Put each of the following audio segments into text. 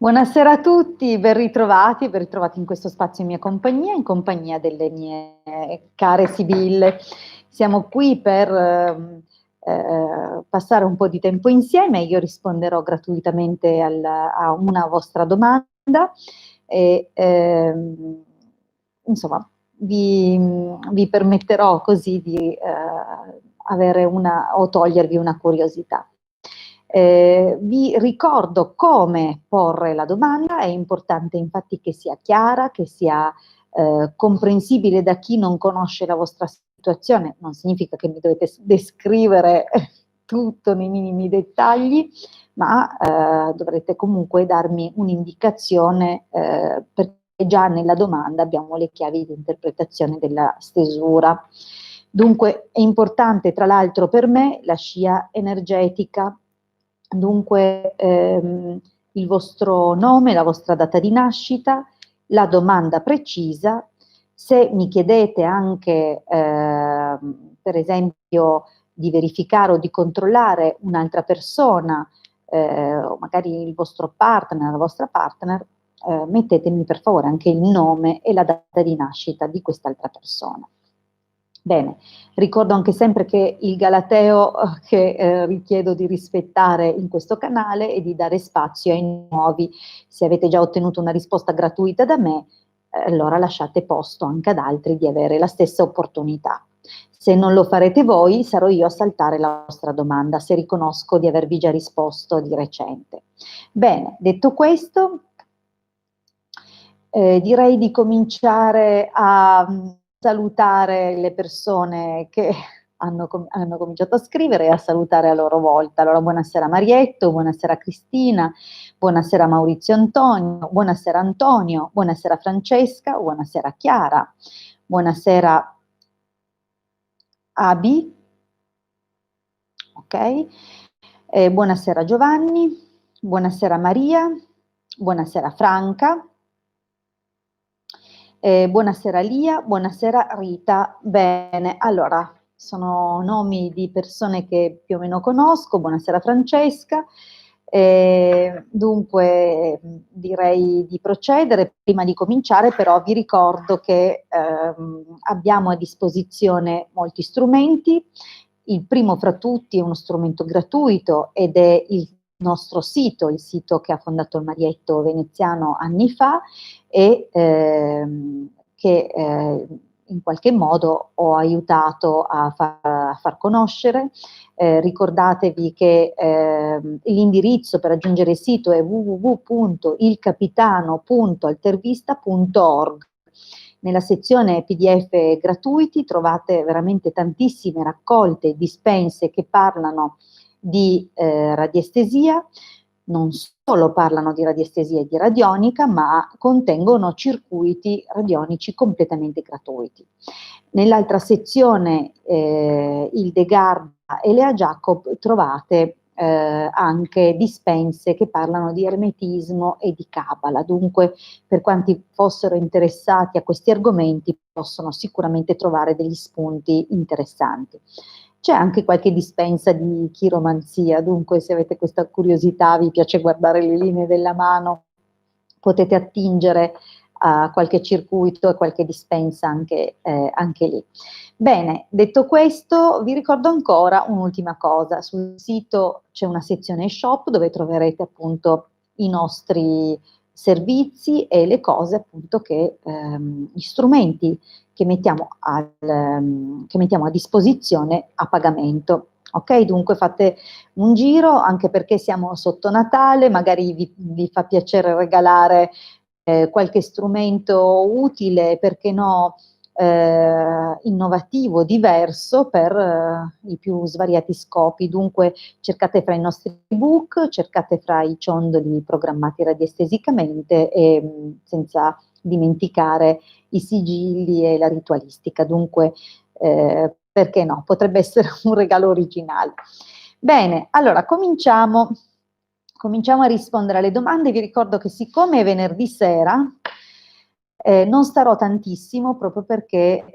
Buonasera a tutti, ben ritrovati in questo spazio in compagnia delle mie care sibille. Siamo qui per passare un po' di tempo insieme. Io risponderò gratuitamente a una vostra domanda e insomma vi permetterò così di avere una o togliervi una curiosità. Vi ricordo come porre la domanda, è importante infatti che sia chiara, che sia comprensibile da chi non conosce la vostra situazione, non significa che mi dovete descrivere tutto nei minimi dettagli, ma dovrete comunque darmi un'indicazione perché già nella domanda abbiamo le chiavi di interpretazione della stesura. Dunque è importante tra l'altro per me la scia energetica. Dunque il vostro nome, la vostra data di nascita, la domanda precisa. Se mi chiedete anche, per esempio, di verificare o di controllare un'altra persona, o magari il vostro partner, la vostra partner, mettetemi per favore anche il nome e la data di nascita di quest'altra persona. Bene, ricordo anche sempre che il galateo che richiedo di rispettare in questo canale è di dare spazio ai nuovi. Se avete già ottenuto una risposta gratuita da me, allora lasciate posto anche ad altri di avere la stessa opportunità. Se non lo farete voi, sarò io a saltare la vostra domanda, se riconosco di avervi già risposto di recente. Bene, detto questo, direi di cominciare a salutare le persone che hanno cominciato a scrivere e a salutare a loro volta. Allora, buonasera Marietto, buonasera Cristina, buonasera Maurizio Antonio, buonasera Francesca, buonasera Chiara, buonasera Abi, ok? Buonasera Giovanni, buonasera Maria, buonasera Franca. Buonasera Lia, buonasera Rita. Bene, allora, sono nomi di persone che più o meno conosco. Buonasera Francesca. Dunque, direi di procedere. Prima di cominciare, però, vi ricordo che abbiamo a disposizione molti strumenti. Il primo fra tutti è uno strumento gratuito ed è il nostro sito, il sito che ha fondato il Marietto Veneziano anni fa, e che in qualche modo ho aiutato a far conoscere. Ricordatevi che l'indirizzo per raggiungere il sito è www.ilcapitano.altervista.org. Nella sezione PDF gratuiti trovate veramente tantissime raccolte, dispense che parlano di radiestesia. Non solo parlano di radiestesia e di radionica, ma contengono circuiti radionici completamente gratuiti. Nell'altra sezione, il De Garda e Lea Jacob, trovate anche dispense che parlano di ermetismo e di cabala. Dunque, per quanti fossero interessati a questi argomenti, possono sicuramente trovare degli spunti interessanti. C'è anche qualche dispensa di chiromanzia, dunque se avete questa curiosità, vi piace guardare le linee della mano, potete attingere a qualche circuito e qualche dispensa anche lì. Bene, detto questo, vi ricordo ancora un'ultima cosa. Sul sito c'è una sezione shop dove troverete appunto i nostri servizi e le cose appunto gli strumenti che mettiamo a disposizione a pagamento. Ok, dunque fate un giro, anche perché siamo sotto Natale, magari vi fa piacere regalare qualche strumento utile, perché no, innovativo, diverso per i più svariati scopi. Dunque cercate fra i nostri ebook, cercate fra i ciondoli programmati radiestesicamente e senza dimenticare i sigilli e la ritualistica. Dunque, perché no? Potrebbe essere un regalo originale. Bene, allora cominciamo a rispondere alle domande. Vi ricordo che siccome è venerdì sera, non starò tantissimo proprio perché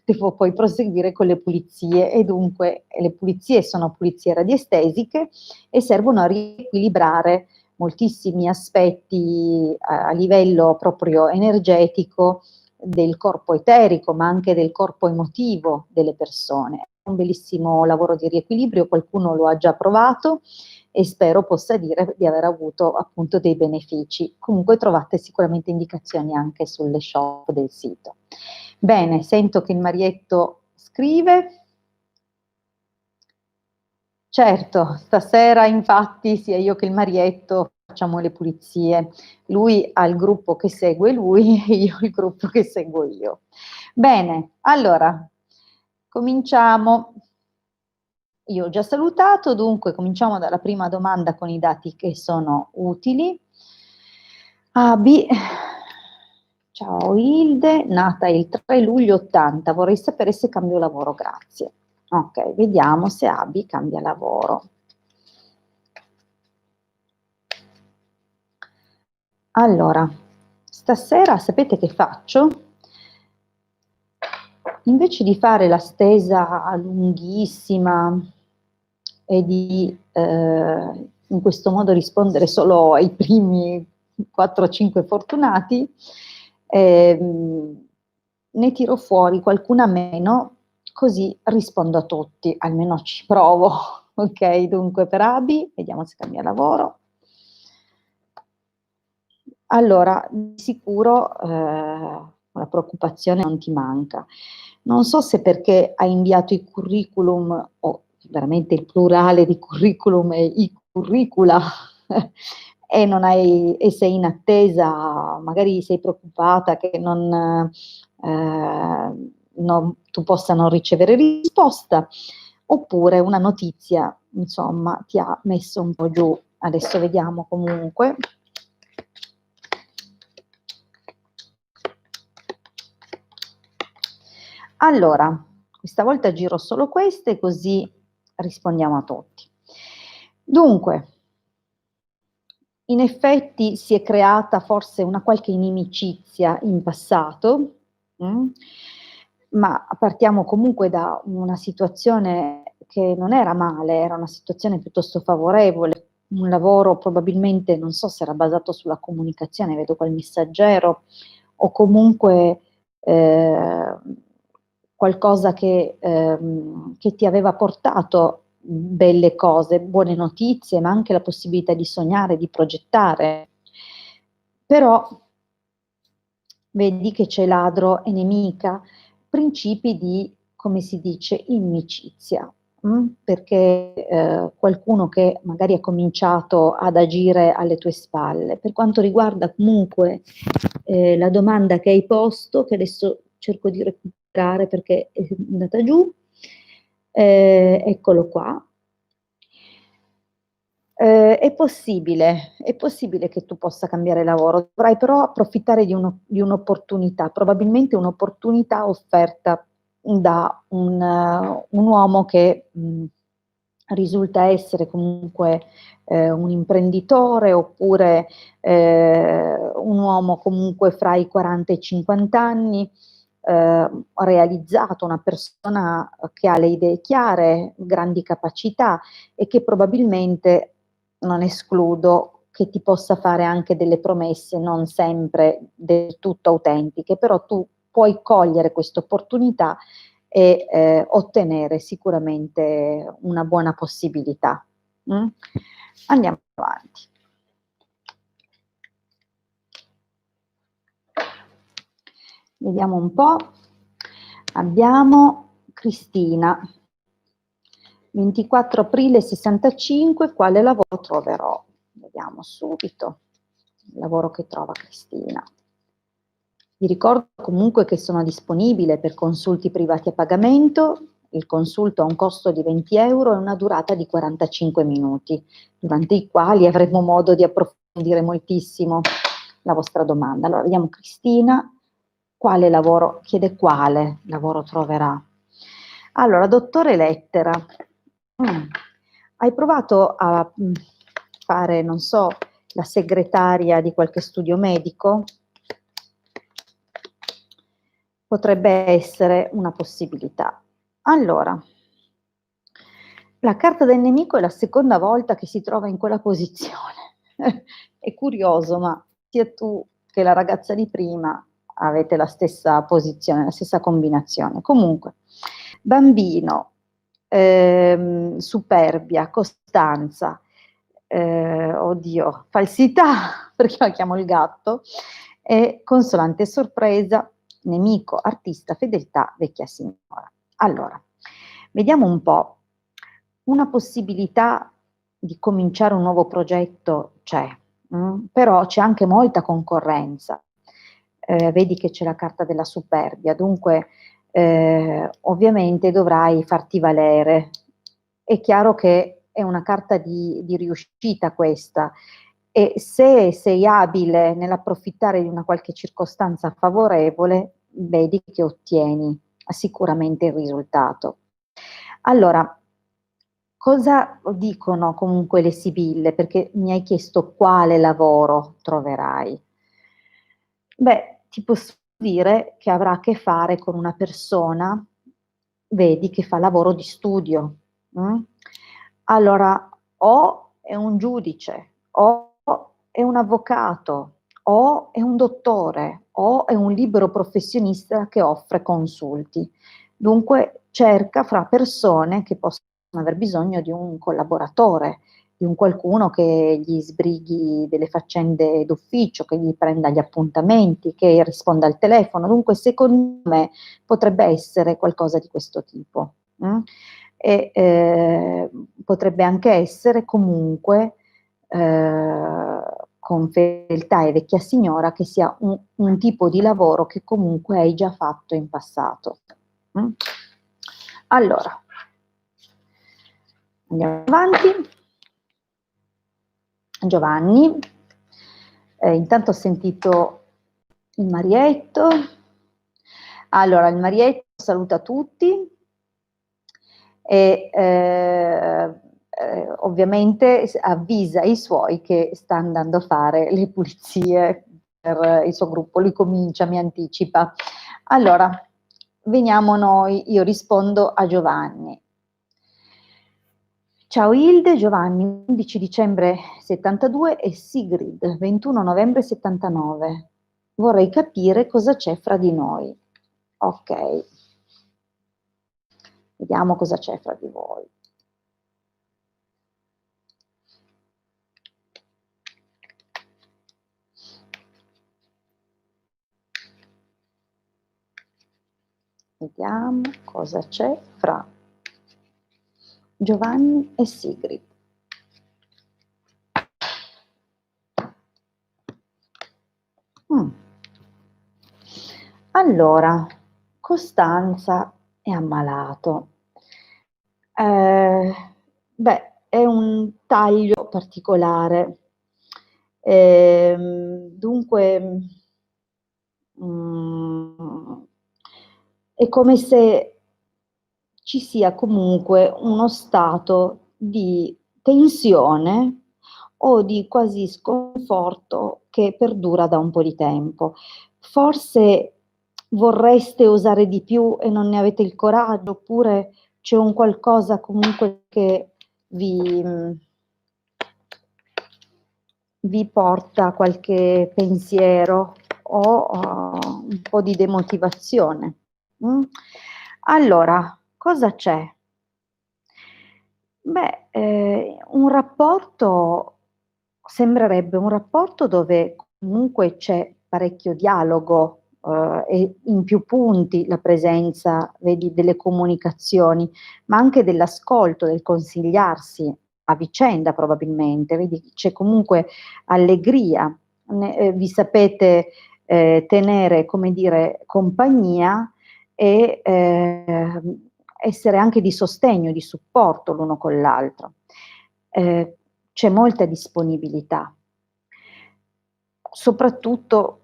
devo poi proseguire con le pulizie, e dunque le pulizie sono pulizie radiestesiche e servono a riequilibrare moltissimi aspetti a livello proprio energetico del corpo eterico, ma anche del corpo emotivo delle persone. È un bellissimo lavoro di riequilibrio, qualcuno lo ha già provato e spero possa dire di aver avuto appunto dei benefici. Comunque trovate sicuramente indicazioni anche sulle shop del sito. Bene, sento che il Marietto scrive. Certo, stasera infatti sia io che il Marietto facciamo le pulizie. Lui ha il gruppo che segue lui e io il gruppo che seguo io. Bene, allora, cominciamo. Io ho già salutato, dunque cominciamo dalla prima domanda con i dati che sono utili. Abi, ciao Hilde, nata il 3 luglio 80, vorrei sapere se cambio lavoro, grazie. Ok, vediamo se Abi cambia lavoro. Allora, stasera sapete che faccio? Invece di fare la stesa lunghissima e di in questo modo rispondere solo ai primi 4-5 fortunati, ne tiro fuori qualcuna meno, così rispondo a tutti, almeno ci provo. Ok, dunque per Abi, vediamo se cambia lavoro. Allora, di sicuro la preoccupazione non ti manca. Non so se perché hai inviato i curriculum, o veramente il plurale di curriculum e i curricula, e, non hai, e sei in attesa, magari sei preoccupata che tu possa non ricevere risposta, oppure una notizia, insomma, ti ha messo un po' giù. Adesso vediamo comunque. Allora, questa volta giro solo queste così rispondiamo a tutti. Dunque, in effetti si è creata forse una qualche inimicizia in passato, ma partiamo comunque da una situazione che non era male, era una situazione piuttosto favorevole, un lavoro probabilmente, non so se era basato sulla comunicazione, vedo qua il Messaggero, o comunque qualcosa che ti aveva portato belle cose, buone notizie, ma anche la possibilità di sognare, di progettare. Però vedi che c'è ladro e nemica, principi di, come si dice, inimicizia, perché qualcuno che magari ha cominciato ad agire alle tue spalle. Per quanto riguarda comunque la domanda che hai posto, che adesso cerco di recuperare perché è andata giù, eccolo qua. È possibile che tu possa cambiare lavoro, dovrai però approfittare di un'opportunità, probabilmente un'opportunità offerta da un uomo che risulta essere comunque un imprenditore oppure un uomo comunque fra i 40 e i 50 anni, realizzato, una persona che ha le idee chiare, grandi capacità e che probabilmente non escludo che ti possa fare anche delle promesse non sempre del tutto autentiche, però tu puoi cogliere questa opportunità e ottenere sicuramente una buona possibilità. Andiamo avanti. Vediamo un po'. Abbiamo Cristina. 24 aprile 65, quale lavoro troverò? Vediamo subito il lavoro che trova Cristina. Vi ricordo comunque che sono disponibile per consulti privati a pagamento, il consulto ha un costo di 20 euro e una durata di 45 minuti, durante i quali avremo modo di approfondire moltissimo la vostra domanda. Allora, vediamo Cristina, quale lavoro, chiede quale lavoro troverà. Allora, dottore Lettera, hai provato a fare, non so, la segretaria di qualche studio medico? Potrebbe essere una possibilità. Allora, la carta del nemico è la seconda volta che si trova in quella posizione. È curioso, ma sia tu che la ragazza di prima avete la stessa posizione, la stessa combinazione. Comunque, bambino, superbia, costanza, oddio, falsità, perché la chiamo il gatto, e consolante sorpresa, nemico, artista, fedeltà, vecchia signora. Allora, vediamo un po'. Una possibilità di cominciare un nuovo progetto c'è, però c'è anche molta concorrenza. Vedi che c'è la carta della superbia, dunque ovviamente dovrai farti valere. È chiaro che è una carta di riuscita questa, e se sei abile nell'approfittare di una qualche circostanza favorevole, vedi che ottieni sicuramente il risultato. Allora, cosa dicono comunque le sibille? Perché mi hai chiesto quale lavoro troverai. Beh, ti posso dire che avrà a che fare con una persona, vedi, che fa lavoro di studio. Mm? Allora, o è un giudice, o è un avvocato, o è un dottore, o è un libero professionista che offre consulti. Dunque cerca fra persone che possono aver bisogno di un collaboratore, di un qualcuno che gli sbrighi delle faccende d'ufficio, che gli prenda gli appuntamenti, che risponda al telefono. Dunque, secondo me, potrebbe essere qualcosa di questo tipo. E potrebbe anche essere comunque con fedeltà e vecchia signora, che sia un tipo di lavoro che comunque hai già fatto in passato. Allora, andiamo avanti. Giovanni, intanto ho sentito il Marietto. Allora, il Marietto saluta tutti e ovviamente avvisa i suoi che sta andando a fare le pulizie per il suo gruppo. Lui comincia, mi anticipa. Allora, veniamo noi, io rispondo a Giovanni. Ciao Hilde, Giovanni, 11 dicembre 72 e Sigrid, 21 novembre 79. Vorrei capire cosa c'è fra di noi. Ok, vediamo cosa c'è fra di voi. Vediamo cosa c'è fra Giovanni e Sigrid. Allora, Costanza è ammalato. Beh, è un taglio particolare. Dunque, è come se ci sia comunque uno stato di tensione o di quasi sconforto che perdura da un po' di tempo. Forse vorreste osare di più e non ne avete il coraggio, oppure c'è un qualcosa comunque che vi porta qualche pensiero o un po' di demotivazione. Allora, cosa c'è? Beh, un rapporto sembrerebbe un rapporto dove comunque c'è parecchio dialogo, e in più punti la presenza, vedi, delle comunicazioni, ma anche dell'ascolto, del consigliarsi a vicenda probabilmente, vedi, c'è comunque allegria, vi sapete tenere, come dire, compagnia e essere anche di sostegno, di supporto l'uno con l'altro. C'è molta disponibilità. Soprattutto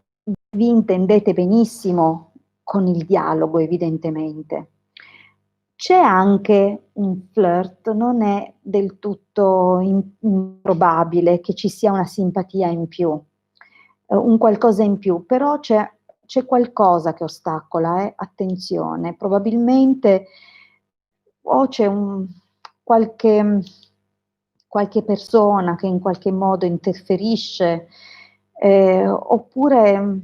vi intendete benissimo con il dialogo, evidentemente. C'è anche un flirt, non è del tutto improbabile che ci sia una simpatia in più, un qualcosa in più, però c'è qualcosa che ostacola, attenzione, probabilmente o c'è qualche, qualche persona che in qualche modo interferisce, oppure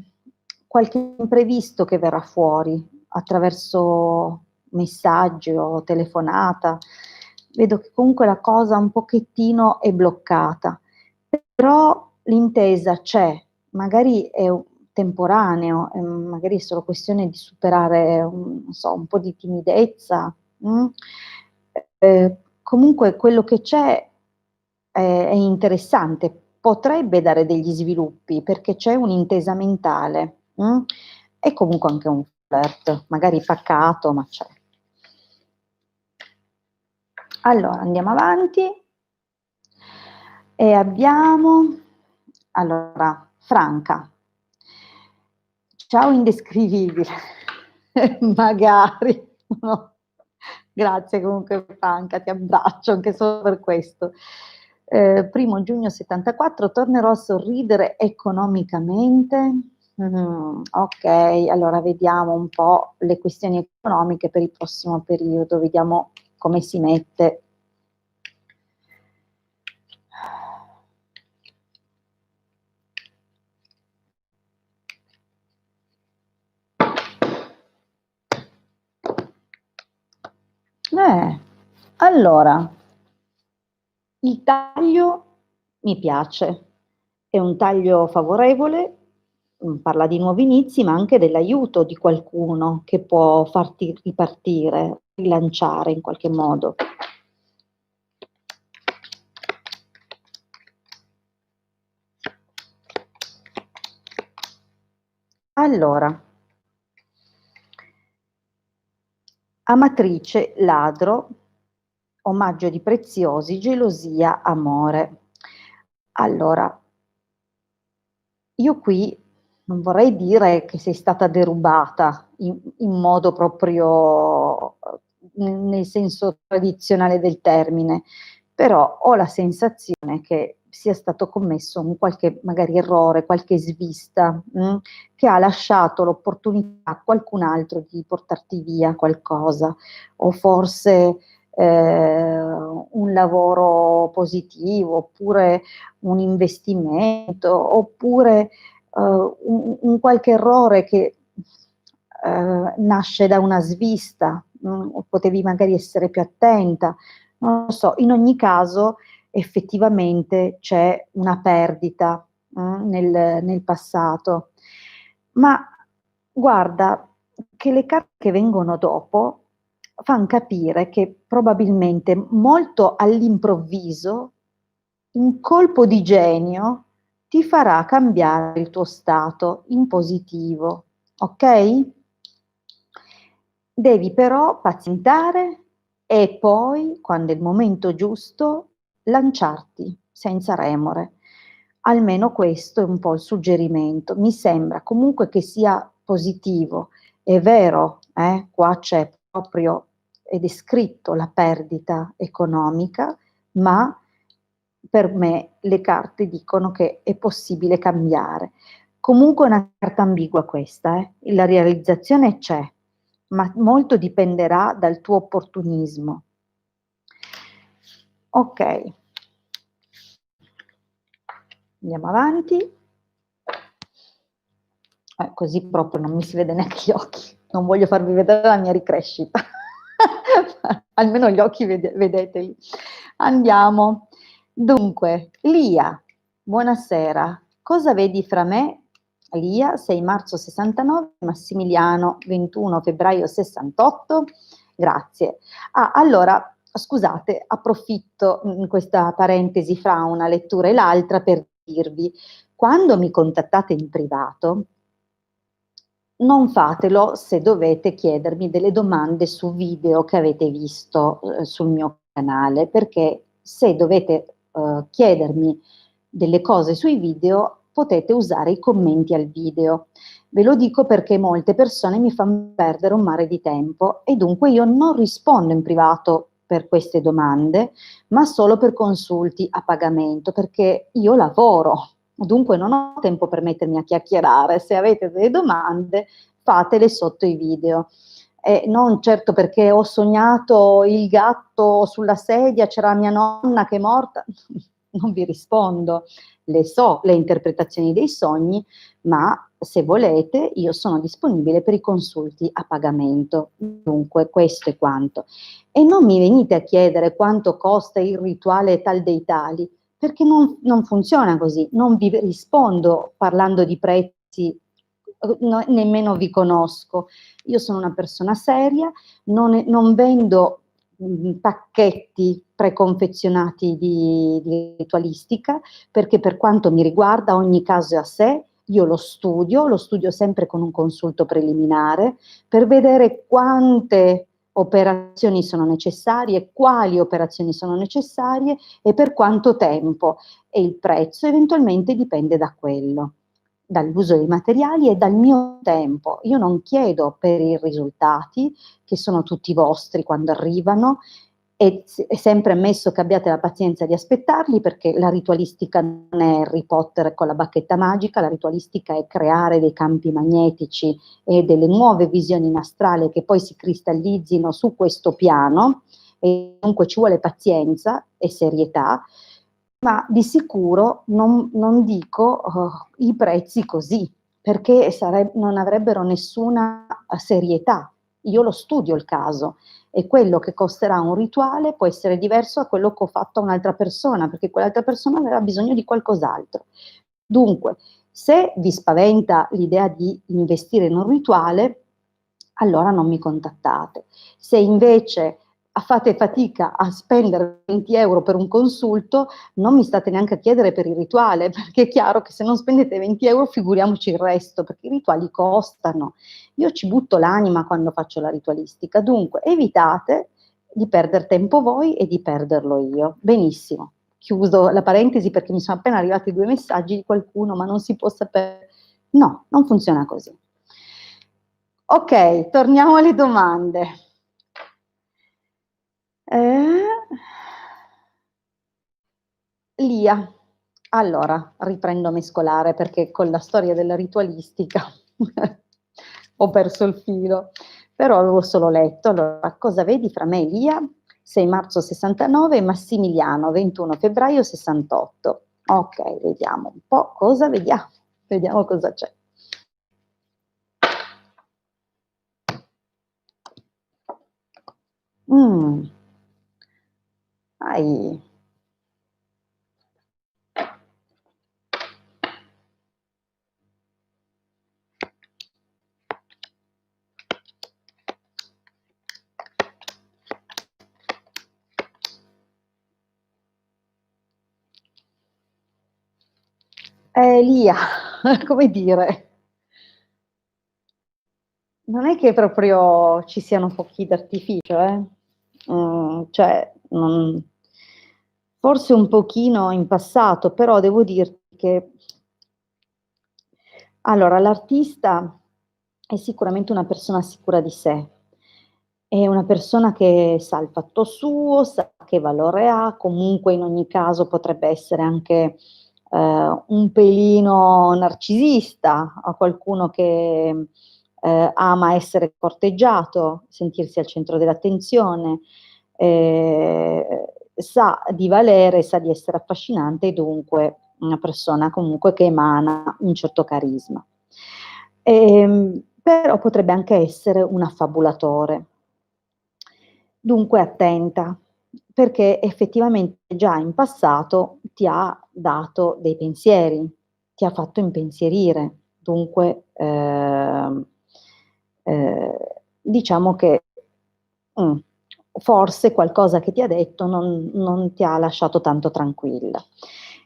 qualche imprevisto che verrà fuori attraverso messaggi o telefonata. Vedo che comunque la cosa un pochettino è bloccata, però l'intesa c'è, magari è temporaneo, magari è solo questione di superare, non so, un po' di timidezza. Comunque quello che c'è è interessante, potrebbe dare degli sviluppi perché c'è un'intesa mentale, e comunque anche un flirt, magari pacato, ma c'è. Allora, andiamo avanti e abbiamo, allora, Franca. Ciao indescrivibile, magari, no. Grazie comunque Franca, ti abbraccio anche solo per questo. 1 giugno 74, tornerò a sorridere economicamente. Ok, allora vediamo un po' le questioni economiche per il prossimo periodo, vediamo come si mette. Allora, il taglio mi piace, è un taglio favorevole, parla di nuovi inizi, ma anche dell'aiuto di qualcuno che può farti ripartire, rilanciare in qualche modo. Allora, amatrice, ladro, omaggio di preziosi, gelosia, amore. Allora, io qui non vorrei dire che sei stata derubata in modo proprio nel senso tradizionale del termine, però ho la sensazione che sia stato commesso un qualche magari errore, qualche svista, che ha lasciato l'opportunità a qualcun altro di portarti via qualcosa, o forse un lavoro positivo, oppure un investimento, oppure un qualche errore che nasce da una svista, potevi magari essere più attenta, non lo so, in ogni caso effettivamente c'è una perdita nel passato. Ma guarda, che le carte che vengono dopo fan capire che probabilmente molto all'improvviso un colpo di genio ti farà cambiare il tuo stato in positivo, ok? Devi però pazientare e poi, quando è il momento giusto, lanciarti senza remore. Almeno questo è un po' il suggerimento. Mi sembra comunque che sia positivo. È vero, qua c'è proprio, è descritto la perdita economica, ma per me le carte dicono che è possibile cambiare. Comunque è una carta ambigua questa, la realizzazione c'è, ma molto dipenderà dal tuo opportunismo. Ok, andiamo avanti. Così proprio non mi si vede neanche gli occhi, non voglio farvi vedere la mia ricrescita, almeno gli occhi vedeteli. Andiamo. Dunque, Lia, buonasera. Cosa vedi fra me? Lia, 6 marzo 69, Massimiliano, 21 febbraio 68. Grazie. Allora, scusate, approfitto in questa parentesi fra una lettura e l'altra per dirvi, quando mi contattate in privato, non fatelo se dovete chiedermi delle domande su video che avete visto sul mio canale, perché se dovete chiedermi delle cose sui video, potete usare i commenti al video. Ve lo dico perché molte persone mi fanno perdere un mare di tempo e dunque io non rispondo in privato per queste domande, ma solo per consulti a pagamento, perché io lavoro, dunque non ho tempo per mettermi a chiacchierare. Se avete delle domande, fatele sotto i video. non certo perché ho sognato il gatto sulla sedia, c'era mia nonna che è morta, non vi rispondo. Le so le interpretazioni dei sogni, ma se volete io sono disponibile per i consulti a pagamento. Dunque questo è quanto. E non mi venite a chiedere quanto costa il rituale tal dei tali, perché non funziona così, non vi rispondo parlando di prezzi, nemmeno vi conosco. Io sono una persona seria, non vendo pacchetti preconfezionati di ritualistica, perché per quanto mi riguarda ogni caso è a sé, io lo studio sempre con un consulto preliminare per vedere quante operazioni sono necessarie, quali operazioni sono necessarie e per quanto tempo, e il prezzo eventualmente dipende da quello, dall'uso dei materiali e dal mio tempo. Io non chiedo per i risultati, che sono tutti vostri quando arrivano, e è sempre ammesso che abbiate la pazienza di aspettarli, perché la ritualistica non è Harry Potter con la bacchetta magica, la ritualistica è creare dei campi magnetici e delle nuove visioni in astrale che poi si cristallizzino su questo piano, e dunque ci vuole pazienza e serietà, ma di sicuro non dico i prezzi così, perché non avrebbero nessuna serietà. Io lo studio il caso, e quello che costerà un rituale può essere diverso da quello che ho fatto a un'altra persona, perché quell'altra persona aveva bisogno di qualcos'altro. Dunque, se vi spaventa l'idea di investire in un rituale, allora non mi contattate. Se invece fate fatica a spendere 20 euro per un consulto, non mi state neanche a chiedere per il rituale, perché è chiaro che se non spendete 20 euro figuriamoci il resto, perché i rituali costano. Io ci butto l'anima quando faccio la ritualistica, dunque evitate di perdere tempo voi e di perderlo io. Benissimo, chiuso la parentesi perché mi sono appena arrivati 2 messaggi di qualcuno, ma non si può sapere. No, non funziona così. Ok, torniamo alle domande. Lia, allora riprendo a mescolare perché con la storia della ritualistica ho perso il filo, però avevo solo letto. Allora, cosa vedi fra me e Lia? 6 marzo 69 e Massimiliano, 21 febbraio 68. Ok, vediamo un po' cosa vediamo. Vediamo cosa c'è. Ai. Lia, come dire, non è che proprio ci siano fuochi d'artificio, cioè, forse un pochino in passato, però devo dirti che allora, l'artista è sicuramente una persona sicura di sé, è una persona che sa il fatto suo, sa che valore ha, comunque in ogni caso potrebbe essere anche un pelino narcisista, a qualcuno che ama essere corteggiato, sentirsi al centro dell'attenzione, sa di valere, sa di essere affascinante e dunque una persona comunque che emana un certo carisma. Però potrebbe anche essere un affabulatore. Dunque attenta, perché effettivamente già in passato ti ha dato dei pensieri, ti ha fatto impensierire. Dunque diciamo che mh, forse qualcosa che ti ha detto non ti ha lasciato tanto tranquilla.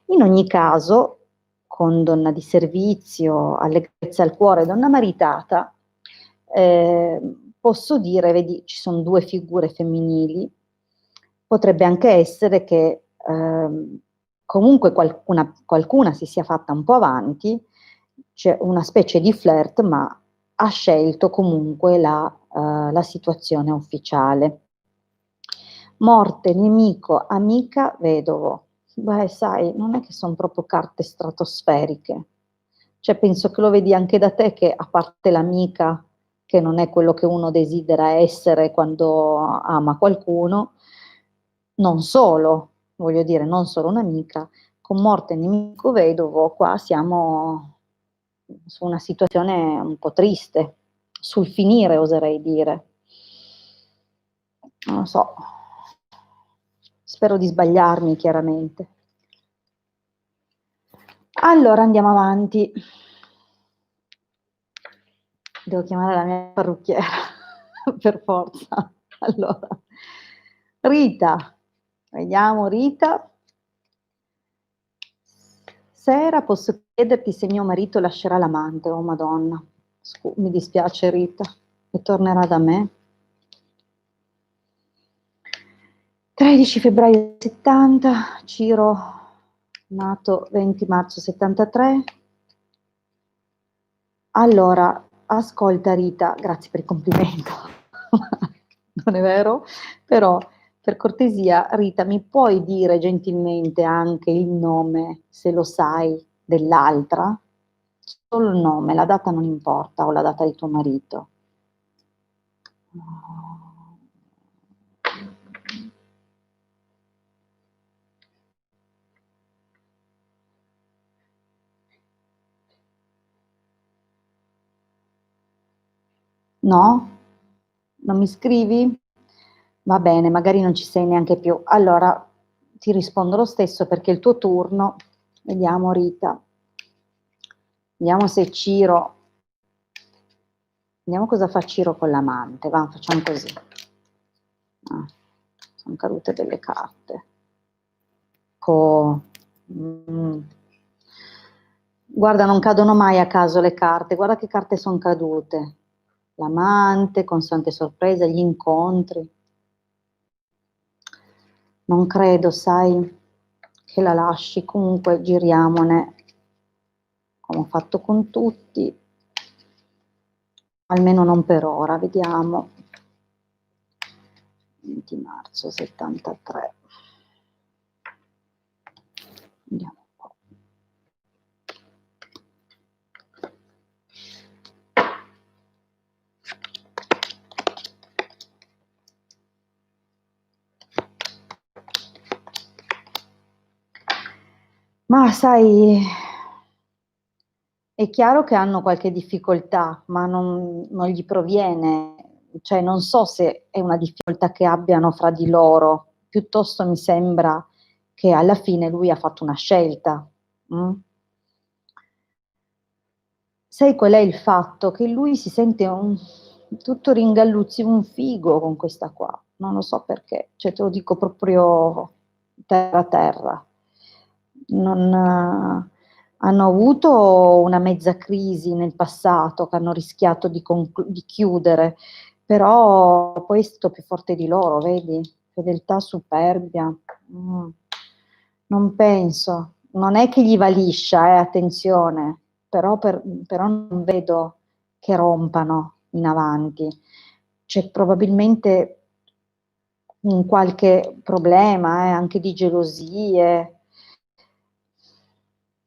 In ogni caso, con donna di servizio, allegrezza al cuore, donna maritata, eh, posso dire, vedi, ci sono 2 figure femminili, potrebbe anche essere che comunque qualcuna si sia fatta un po' avanti, c'è una specie di flirt, ma ha scelto comunque la situazione ufficiale. Morte, nemico, amica, vedovo. Beh, sai, non è che sono proprio carte stratosferiche. Cioè, penso che lo vedi anche da te che, a parte l'amica, che non è quello che uno desidera essere quando ama qualcuno, non solo, voglio dire, non solo un'amica, con morte nemico vedovo, qua siamo su una situazione un po' triste, sul finire oserei dire. Non lo so, spero di sbagliarmi chiaramente. Allora andiamo avanti. Devo chiamare la mia parrucchiera, per forza. Allora, Rita, vediamo Rita. Sera, posso chiederti se mio marito lascerà l'amante? Oh Madonna, mi dispiace Rita, e tornerà da me. 13 febbraio 70, Ciro, nato 20 marzo 73. Allora, ascolta Rita, grazie per il complimento, non è vero? Però per cortesia Rita, mi puoi dire gentilmente anche il nome, se lo sai, dell'altra? Solo il nome, la data non importa, o la data di tuo marito. No? Non mi scrivi? Va bene, magari non ci sei neanche più. Allora ti rispondo lo stesso perché è il tuo turno. Vediamo Rita. Vediamo se Ciro. Vediamo cosa fa Ciro con l'amante. Va, facciamo così. Ah, sono cadute delle carte. Mm. Guarda, non cadono mai a caso le carte. Guarda che carte sono cadute. L'amante, costante sorpresa, gli incontri. Non credo, sai, che la lasci. Comunque giriamone, come ho fatto con tutti, almeno non per ora, vediamo. 20 marzo 73. Andiamo un po'. Ma sai, è chiaro che hanno qualche difficoltà, ma non gli proviene, cioè non so se è una difficoltà che abbiano fra di loro, piuttosto mi sembra che alla fine lui ha fatto una scelta. Mm? Sai qual è il fatto? Che lui si sente tutto ringalluzzi, un figo con questa qua, non lo so perché, cioè te lo dico proprio terra a terra. Non, hanno avuto una mezza crisi nel passato che hanno rischiato di chiudere, però poi è stato più forte di loro, vedi? Fedeltà, superbia. Mm. Non penso, non è che gli va liscia, attenzione, però non vedo che rompano in avanti. C'è probabilmente un qualche problema, anche di gelosie,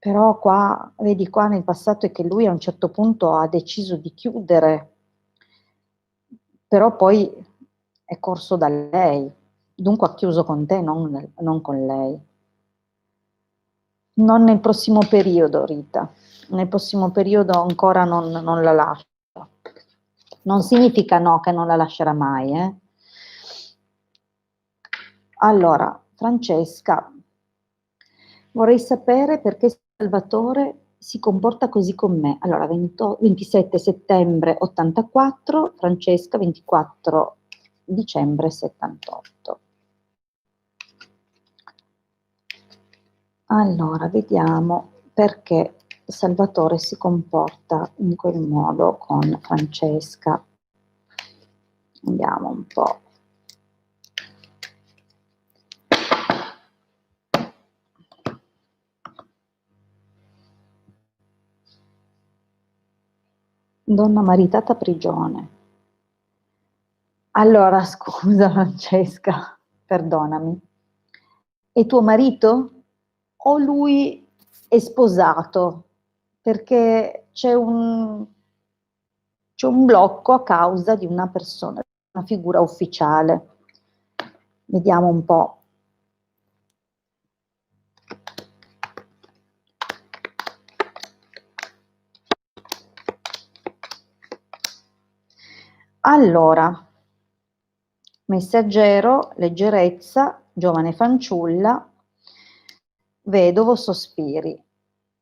però qua, vedi qua nel passato è che lui a un certo punto ha deciso di chiudere, però poi è corso da lei, dunque ha chiuso con te, non con lei. Non nel prossimo periodo, Rita. Nel prossimo periodo ancora non la lascio. Non significa no, che non la lascerà mai, eh. Allora, Francesca, vorrei sapere perché Salvatore si comporta così con me. Allora, 27 settembre 84, Francesca, 24 dicembre 78. Allora, vediamo perché Salvatore si comporta in quel modo con Francesca. Andiamo un po'. Donna maritata prigione. Allora, scusa Francesca, perdonami. È tuo marito? O lui è sposato? Perché c'è c'è un blocco a causa di una persona, una figura ufficiale. Vediamo un po'. Allora, messaggero, leggerezza, giovane fanciulla, vedovo, sospiri.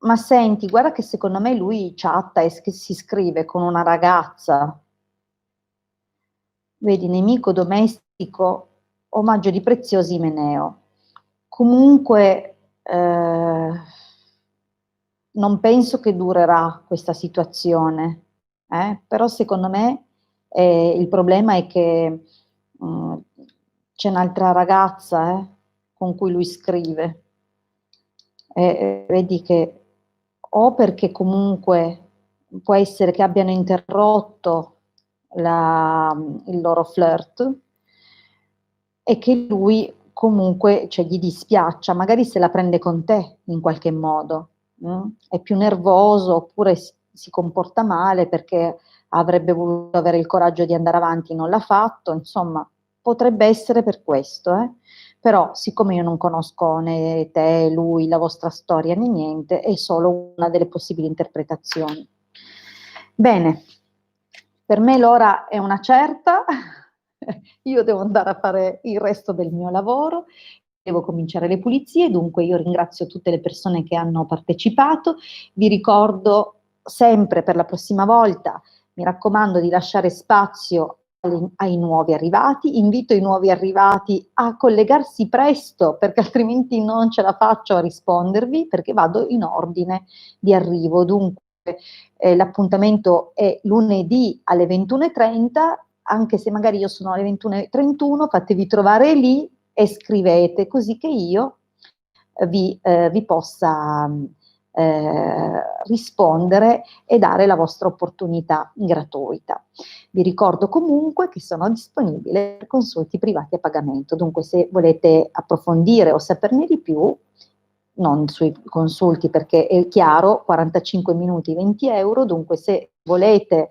Ma senti, guarda che secondo me lui chatta e si scrive con una ragazza. Vedi, nemico domestico, omaggio di preziosi Meneo. Comunque, non penso che durerà questa situazione, però secondo me il problema è che c'è un'altra ragazza con cui lui scrive. Vedi che o perché comunque può essere che abbiano interrotto il loro flirt e che lui comunque, cioè, gli dispiaccia, magari se la prende con te in qualche modo, è più nervoso oppure si comporta male perché avrebbe voluto avere il coraggio di andare avanti, non l'ha fatto, insomma, potrebbe essere per questo, però siccome io non conosco né te, lui, la vostra storia né niente, è solo una delle possibili interpretazioni. Bene, per me l'ora è una certa, io devo andare a fare il resto del mio lavoro, devo cominciare le pulizie, dunque io ringrazio tutte le persone che hanno partecipato, vi ricordo sempre per la prossima volta, mi raccomando di lasciare spazio ai nuovi arrivati, invito i nuovi arrivati a collegarsi presto perché altrimenti non ce la faccio a rispondervi perché vado in ordine di arrivo, dunque l'appuntamento è lunedì alle 21:30, anche se magari io sono alle 21:31, fatevi trovare lì e scrivete così che io vi possa rispondere e dare la vostra opportunità gratuita. Vi ricordo comunque che sono disponibile per consulti privati a pagamento, dunque se volete approfondire o saperne di più, non sui consulti perché è chiaro, 45 minuti 20 euro, dunque se volete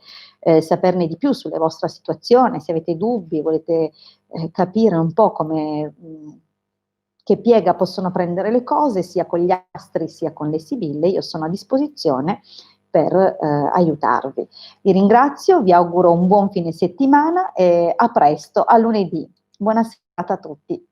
saperne di più sulla vostra situazione, se avete dubbi, volete capire un po' come, che piega possono prendere le cose, sia con gli astri sia con le sibille, io sono a disposizione per aiutarvi. Vi ringrazio, vi auguro un buon fine settimana e a presto, a lunedì. Buona serata a tutti.